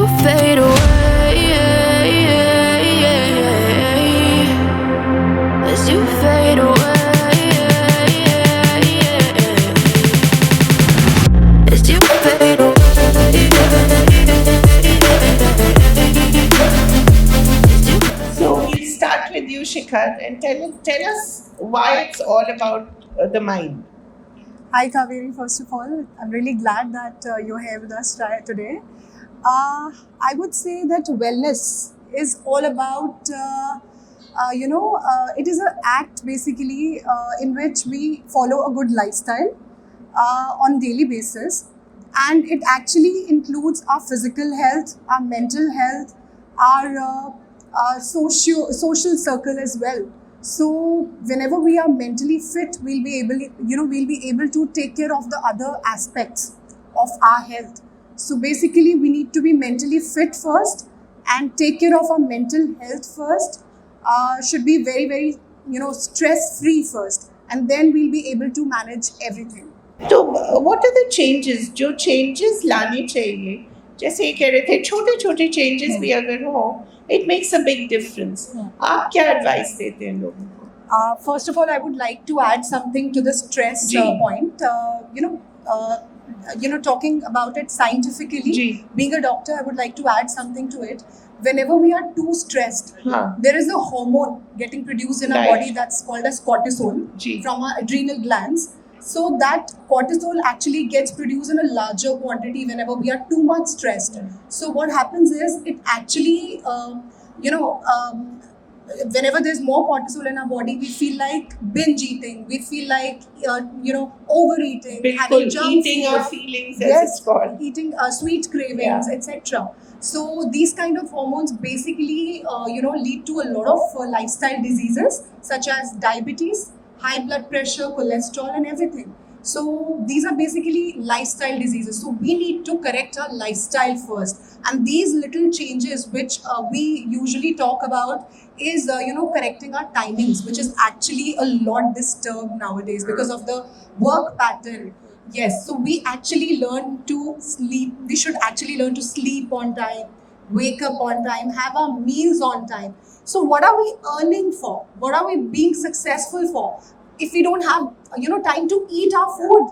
you fade away, as you fade away, as you fade away. So we'll start with you, Shikha, and tell us why it's all about the mind. Hi Kaveri, first of all, I'm really glad that you're here with us today. I would say that wellness is all about, it is an act basically in which we follow a good lifestyle on daily basis, and it actually includes our physical health, our mental health, our social circle as well. So whenever we are mentally fit, we'll be able to take care of the other aspects of our health. So basically, we need to be mentally fit first and take care of our mental health first. Should be very, very, stress-free first, and then we'll be able to manage everything. तो what are the changes जो changes लाने चाहिए, जैसे ये कह रहे थे छोटे छोटे changes भी अगर हो, it makes a big difference. आप क्या advice देते हैं लोगों को? First of all, I would like to add something to the stress point. Talking about it scientifically, being a doctor, I would like to add something to it. Whenever we are too stressed, there is a hormone getting produced in our body that's called as cortisol from our adrenal glands. So that cortisol actually gets produced in a larger quantity whenever we are too much stressed. So what happens is it actually, whenever there's more cortisol in our body, we feel like binge eating, we feel like, overeating, having junk eating food, our feelings, as it's called. eating sweet cravings, etc. So these kind of hormones basically, lead to a lot of lifestyle diseases such as diabetes, high blood pressure, cholesterol, and everything. So these are basically lifestyle diseases. So we need to correct our lifestyle first. And these little changes which we usually talk about is, correcting our timings, which is actually a lot disturbed nowadays because of the work pattern. Yes, so we actually learn to sleep. We should actually learn to sleep on time, wake up on time, have our meals on time. So what are we earning for? What are we being successful for? If we don't have, time to eat our food.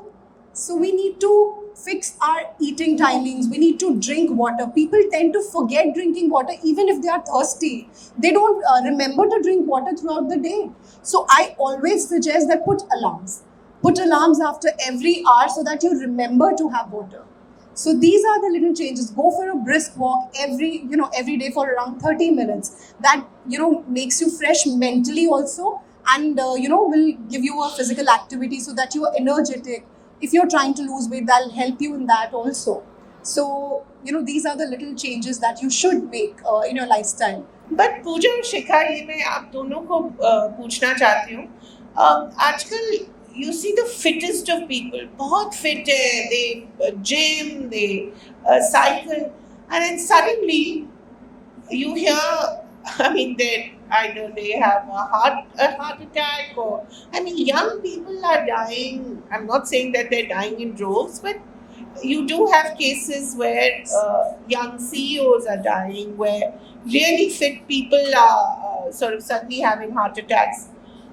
So we need to fix our eating timings. We need to drink water. People tend to forget drinking water even if they are thirsty. They don't remember to drink water throughout the day. So I always suggest that put alarms. Put alarms after every hour so that you remember to have water. So these are the little changes. Go for a brisk walk every day for around 30 minutes. That, makes you fresh mentally also, and, will give you a physical activity so that you are energetic. If you're trying to lose weight, that'll help you in that also. So, these are the little changes that you should make in your lifestyle. But Pooja और शिखा, ये मैं आप दोनों को पूछना चाहती हूँ. आजकल you see the fittest of people, बहुत fit है, they gym, they cycle, and then suddenly you hear, they either they have a heart attack, or young people are dying. I'm not saying that they're dying in droves, but you do have cases where young CEOs are dying, where really fit people are sort of suddenly having heart attacks.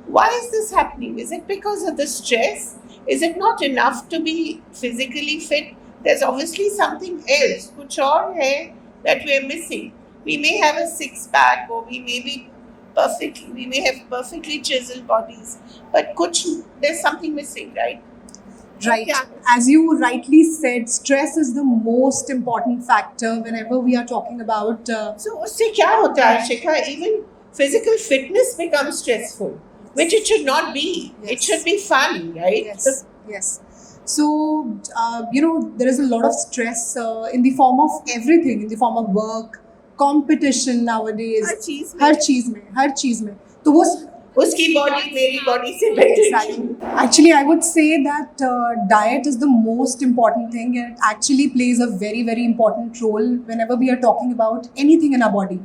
Why is this happening? Is it because of the stress? Is it not enough to be physically fit? There's obviously something else. Kuch aur hai that we're missing. We may have a six-pack, or we may have perfectly chiseled bodies, but there's something missing, right? Right. As you rightly said, stress is the most important factor whenever we are talking about. So, usse kya hota hai, Shikha? Even physical fitness becomes stressful, which it should not be. Yes. It should be fun, right? Yes. So, there is a lot of stress in the form of everything, in the form of work, competition nowadays. हर चीज में. तो वो उसकी body मेरी body से better. Exactly. Actually, I would say that diet is the most important thing, and it actually plays a very, very important role whenever we are talking about anything in our body.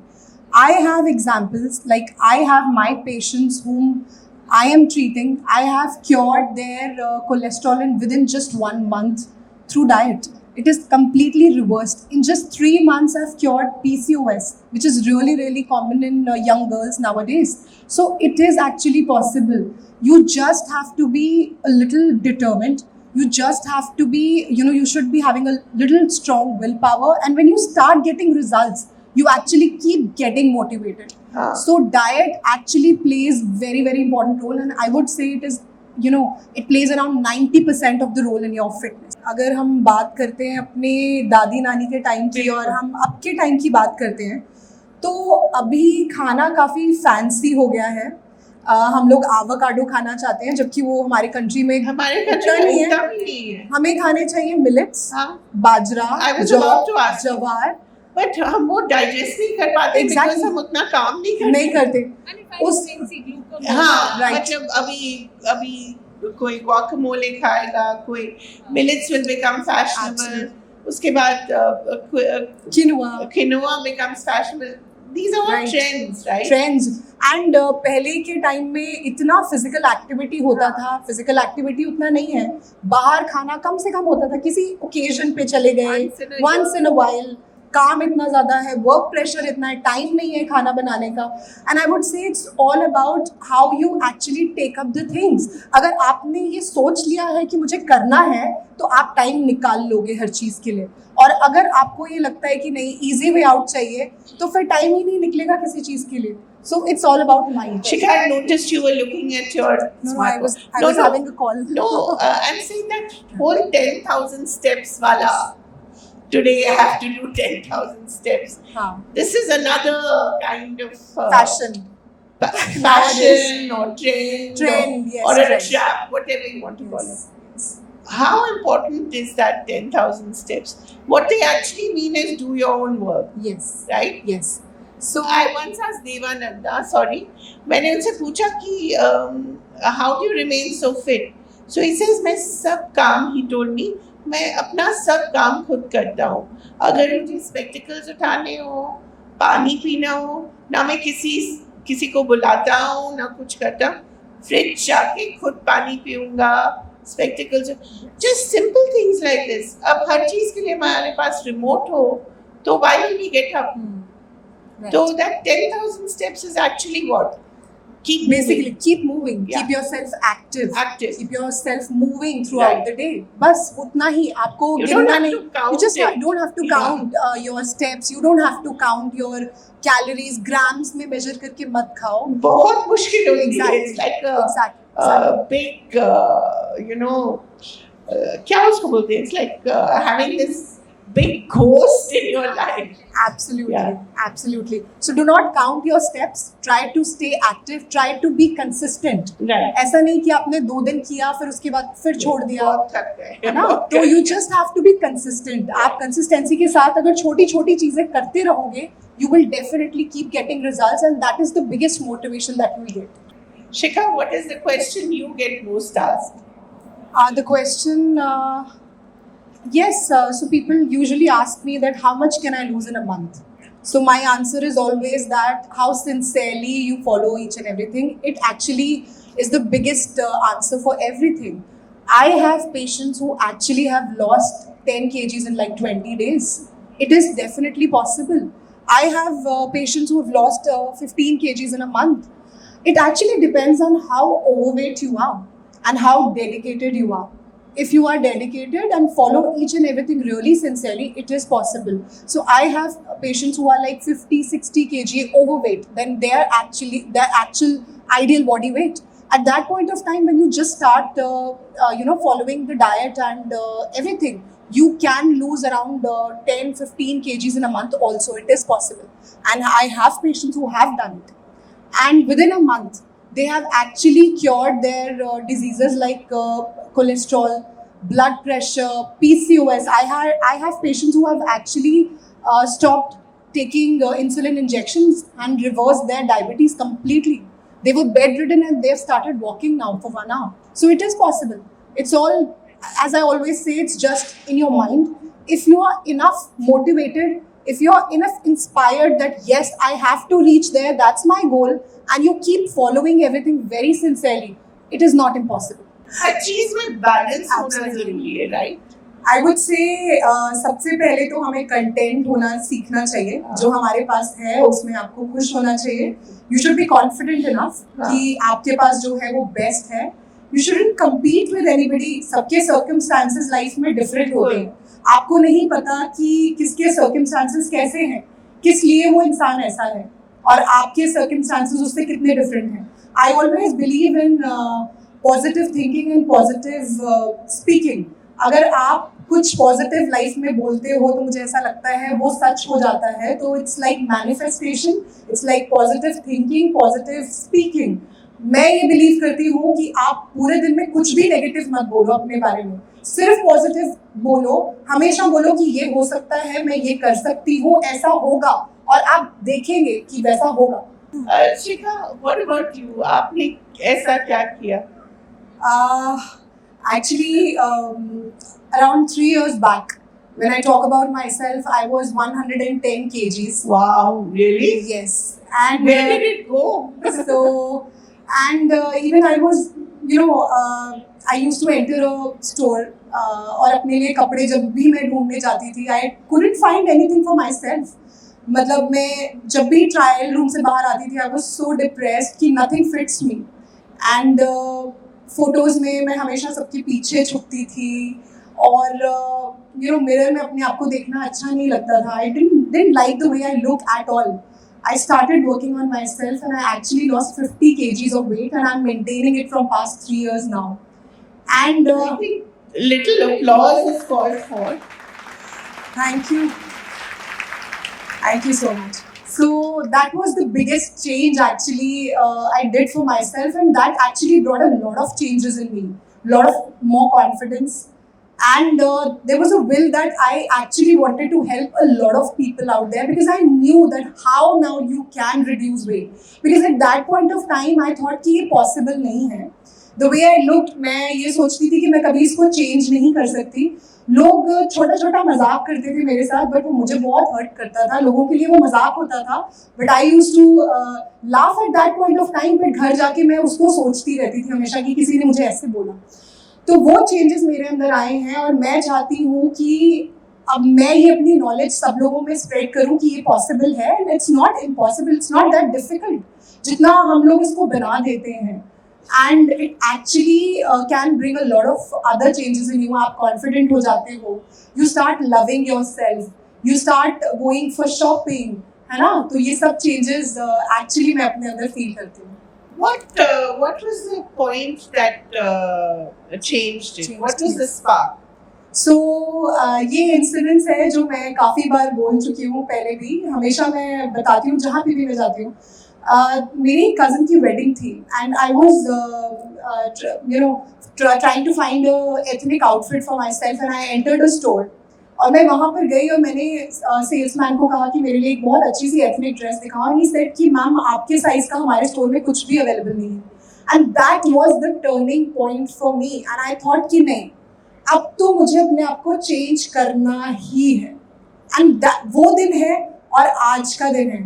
I have examples, like I have my patients whom I am treating. I have cured their cholesterol within just 1 month through diet. It is completely reversed. In just 3 months, I've cured PCOS, which is really, really common in young girls nowadays. So it is actually possible. You just have to be a little determined. You just have to be, you should be having a little strong willpower. And when you start getting results, you actually keep getting motivated. So diet actually plays very, very important role. And I would say it is, it plays around 90% of the role in your fitness. अगर हम बात करते हैं अपने दादी नानी के time की और हम अब के टाइम की बात करते हैं, तो अभी खाना काफ़ी फैंसी हो गया है. हम लोग आवाकाडो खाना चाहते हैं, जबकि वो हमारे कंट्री में उतना नहीं है. हमें खाने चाहिए मिलेट्स, बाजरा, जवार. बट हम वो डाइजेस्ट नहीं कर पाते बिकॉज़ हम उतना काम नहीं करते. उस मतलब अभी कोई guacamole खाएगा, कोई millets will become fashionable. उसके बाद quinoa becomes fashionable. These are all trends, right? Trends. And पहले के टाइम में इतना फिजिकल एक्टिविटी होता था, फिजिकल एक्टिविटी उतना नहीं है. बाहर खाना कम से कम होता था, किसी ओकेजन पे चले गए, once in a while. काम इतना ज़्यादा है, वर्क प्रेशर इतना है, टाइम नहीं है खाना बनाने का. And I would say it's all about how you actually take up the things. अगर आपने ये सोच लिया है कि मुझे करना है, तो आप टाइम निकाल लोगे हर चीज़ के लिए. और अगर आपको ये लगता है कि नहीं इजी वे आउट चाहिए, तो फिर टाइम ही नहीं निकलेगा किसी चीज़ के लिए. So it's all about mind. Shikha, I noticed you were looking at your smartphone. I was having a call. No, I'm saying that whole 10,000 steps wala. Today I have to do 10,000 steps. This is another kind of fashion or trend yes, or a trap, whatever you want to call it. How important is that 10,000 steps? What they actually mean is do your own work. Yes. Right? Yes. So I once asked Devananda, मैंने उनसे पूछा कि how do you remain so fit? So he says, मैं सब काम, he told me, मैं अपना सब काम खुद करता हूँ. अगर मुझे स्पेक्टिकल्स उठाने हो, पानी पीना हो, ना मैं किसी को बुलाता हूँ, ना कुछ करता. फ्रिज जाके खुद पानी पीऊँगा, spectacles, just simple things like this. अब हर चीज़ के लिए हमारे पास रिमोट हो, तो why will we get up? So that 10,000 steps is actually what? Keep moving. Yeah. Keep yourself active. Keep yourself moving throughout the day. बस उतना ही आपको गिनना नहीं. You just don't have to count your steps. You don't have to count your calories. Grams में measure करके मत खाओ. बहुत मुश्किल होती है. It's like a big, क्या उसको बोलते हैं? It's like having this big ghost in your life. Absolutely. So do not count your steps. Try to stay active. Try to be consistent. Right. ऐसा नहीं कि आपने 2 दिन किया फिर उसके बाद फिर छोड़ दिया. है ना? तो you just have to be consistent. आप consistency के साथ अगर छोटी-छोटी चीजें करते रहोगे, you will definitely keep getting results, and that is the biggest motivation that you will get. Shikha, what is the question you get most asked? The question. Yes, so people usually ask me that how much can I lose in a month? So my answer is always that how sincerely you follow each and everything. It actually is the biggest answer for everything. I have patients who actually have lost 10 kgs in like 20 days. It is definitely possible. I have patients who have lost 15 kgs in a month. It actually depends on how overweight you are and how dedicated you are. If you are dedicated and follow each and everything really sincerely, it is possible. So I have patients who are like 50, 60 kg overweight. Then they are actually their actual ideal body weight. At that point of time, when you just start, following the diet and everything, you can lose around 10, 15 kgs in a month also. It is possible. And I have patients who have done it. And within a month, they have actually cured their diseases like cholesterol, blood pressure, PCOS. I have patients who have actually stopped taking insulin injections and reversed their diabetes completely. They were bedridden and they've started walking now for 1 hour. So it is possible. It's all, as I always say, it's just in your mind. If you are enough motivated, if you're enough inspired that yes, I have to reach there, that's my goal, and you keep following everything very sincerely, it is not impossible. हर चीज में balance होना जरूरी है, right? I would से सबसे पहले तो हमें कंटेंट होना सीखना चाहिए. जो हमारे पास है उसमें आपको खुश होना चाहिए. You should be confident enough कि आपके पास जो है वो बेस्ट है. You shouldn't compete with anybody. सबके सर्कमस्टांसेस लाइफ में डिफरेंट होते हैं. आपको नहीं पता कि किसके सर्कमस्टांसेस कैसे हैं, किस लिए वो इंसान ऐसा है, और आपके सर्कमस्टांसेस उससे कितने डिफरेंट हैं. I always believe in positive thinking and positive speaking. अगर आप कुछ पॉजिटिव लाइफ में बोलते हो तो मुझे ऐसा लगता है वो सच हो जाता है. तो it's like manifestation, it's like positive thinking, positive speaking. मैं ये बिलीव करती हूँ कि आप पूरे दिन में कुछ भी नेगेटिव मत बोलो अपने बारे में, सिर्फ पॉजिटिव बोलो. हमेशा बोलो कि ये हो सकता है, मैं ये कर सकती हूँ, ऐसा होगा, और आप देखेंगे कि वैसा होगा. शिखा, व्हाट अबाउट यू? आपने ऐसा क्या किया? Actually, around 3 years back, when I talk about myself, I was 110 kgs. Wow, really? Yes. And Where did it go? so, and even I was, I used to enter a store और अपने लिए कपड़े जब भी मैं ढूंढने जाती थी, I couldn't find anything for myself. मतलब मैं जब भी ट्रायल रूम से बाहर आती थी, I was so depressed कि nothing fits me. And photos में मैं हमेशा सबके पीछे छुपती थी, और मिरर में अपने आप को देखना अच्छा नहीं लगता था. I didn't like the way I look at all. I started working on myself and I actually lost 50 kgs of weight, and I'm maintaining it from past 3 years now. And I think little applause is called for. thank you. Thank you so much. So that was the biggest change actually I did for myself, and that actually brought a lot of changes in me, lot of more confidence, and there was a will that I actually wanted to help a lot of people out there, because I knew that how now you can reduce weight, because at that point of time I thought कि ये possible नहीं है. The way I looked, मैं ये सोचती थी कि मैं कभी इसको change नहीं कर सकती. लोग छोटा छोटा मजाक करते थे मेरे साथ, बट वो मुझे बहुत हर्ट करता था. लोगों के लिए वो मजाक होता था, but I used to laugh at that point of time. But घर जाके मैं उसको सोचती रहती थी हमेशा कि किसी ने मुझे ऐसे बोला. तो वो चेंजेस मेरे अंदर आए हैं, और मैं चाहती हूँ कि अब मैं ये अपनी नॉलेज सब लोगों में स्प्रेड करूँ कि ये पॉसिबल है. It's not impossible, it's not that difficult जितना हम लोग इसको बना देते हैं. And it actually can bring a lot of other changes in you. आप confident हो जाते हो, you start loving yourself, you start going for shopping, है ना. तो ये सब changes actually मैं अपने अंदर feel करती हूँ. What was the point that changed it? What was the spark? So ये इंसिडेंस है जो मैं काफ़ी बार बोल चुकी हूँ पहले भी. हमेशा मैं बताती हूँ जहाँ पे भी मैं जाती हूँ. मेरी कज़न की वेडिंग थी, and I was trying to find ethnic outfit for myself, and I entered a store. और मैं वहाँ पर गई और मैंने सेल्समैन को कहा कि मेरे लिए एक बहुत अच्छी सी एथनिक ड्रेस दिखाओ. एंड ही सेड कि मैम आपके साइज़ का हमारे स्टोर में कुछ भी अवेलेबल नहीं है. And that was the turning point for me, and I thought कि नहीं, अब तो मुझे अपने आप को चेंज करना ही है. एंड वो दिन है और आज का दिन है.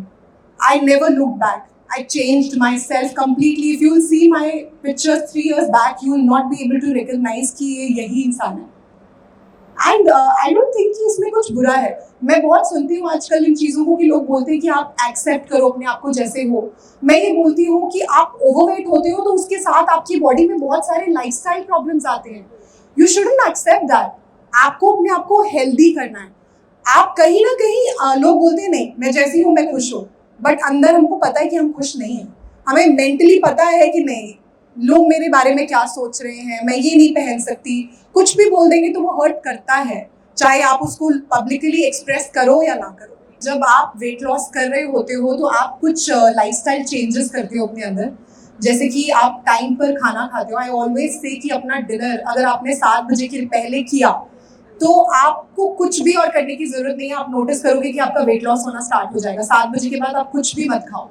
I never looked back. I changed myself completely. If you will see my pictures 3 years back, you will not be able to recognize कि ये यही इंसान है. And I don't think कि इसमें कुछ बुरा है. मैं बहुत सुनती हूँ आजकल इन चीज़ों को कि लोग बोलते हैं कि आप एक्सेप्ट करो अपने आप को जैसे हो. मैं ये बोलती हूँ कि आप ओवरवेट होते हो तो उसके साथ आपकी बॉडी में बहुत सारे लाइफस्टाइल प्रॉब्लम्स आते हैं. You shouldn't accept that. आपको अपने आप को हेल्दी करना है. आप कहीं ना कहीं लोग बोलते हैं नहीं मैं जैसी हूँ मैं खुश हूँ, बट अंदर हमको पता है कि हम खुश नहीं हैं. हमें मेंटली पता है कि नहीं, लोग मेरे बारे में क्या सोच रहे हैं, मैं ये नहीं पहन सकती. कुछ भी बोल देंगे तो वो हर्ट करता है, चाहे आप उसको पब्लिकली एक्सप्रेस करो या ना करो. जब आप वेट लॉस कर रहे होते हो तो आप कुछ लाइफस्टाइल चेंजेस करते हो अपने अंदर. जैसे कि आप टाइम पर खाना खाते हो. आई ऑलवेज से कि अपना डिनर अगर आपने 7 बजे के पहले किया तो आपको कुछ भी और करने की जरूरत नहीं है. आप नोटिस करोगे कि आपका वेट लॉस होना स्टार्ट हो जाएगा. 7 बजे के बाद आप कुछ भी मत खाओ.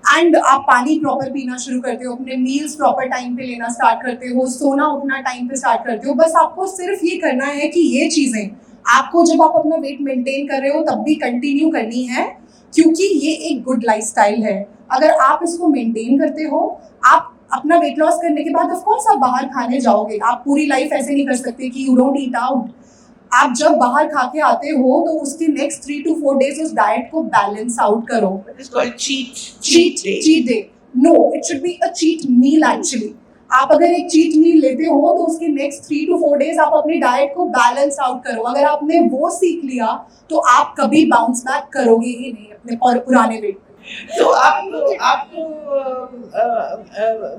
एंड आप पानी प्रॉपर पीना शुरू करते हो, अपने मील्स प्रॉपर टाइम पे लेना स्टार्ट करते हो, सोना उठना टाइम पे स्टार्ट करते हो. बस आपको सिर्फ ये करना है कि ये चीज़ें आपको जब आप अपना वेट मेंटेन कर रहे हो तब भी कंटिन्यू करनी है, क्योंकि ये एक गुड लाइफस्टाइल है. अगर आप इसको मेंटेन करते हो, आप अपना वेट लॉस करने के बाद ऑफ कोर्स आप बाहर खाने जाओगे. आप पूरी लाइफ ऐसे नहीं कर सकते कि यू डोंट ईट आउट. आप जब बाहर खा के आते हो तो उसके नेक्स्ट 3 to 4 days उस डाइट को बैलेंस आउट करो. It's called cheat day. cheat day. No, it should be a cheat meal actually. आप अगर एक चीट मील लेते हो तो उसके नेक्स्ट 3 to 4 days आप अपनी डाइट को बैलेंस आउट करो. अगर आपने वो सीख लिया तो आप कभी बाउंस बैक करोगे ही नहीं अपने पुराने वेट पे. तो आपको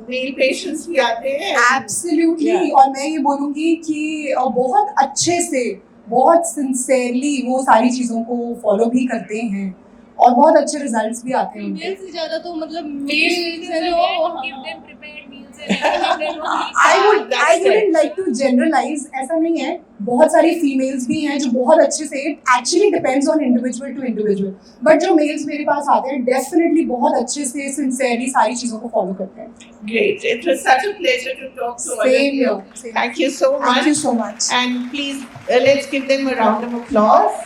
मेल पेशेंट्स भी आते हैं? एब्सोल्युटली. और मैं ये बोलूँगी कि बहुत अच्छे से, बहुत सिंसियरली वो सारी चीज़ों को फॉलो भी करते हैं और बहुत अच्छे रिजल्ट्स भी आते हैं उनके. फीमेल से ज्यादा तो मतलब मेल्स हैं जो give them prepared meals and I wouldn't like to generalize. ऐसा नहीं है. बहुत सारी फीमेल्स भी हैं जो बहुत अच्छे से, actually depends on individual to individual, but जो मेल्स मेरे पास आते हैं डेफिनेटली बहुत अच्छे से सिंसियरली सारी चीज़ों को फॉलो करते हैं. Great. It was such a pleasure to talk to all of Same you. here. Thank you so much. Thank you so much. And please, let's give them a round of applause.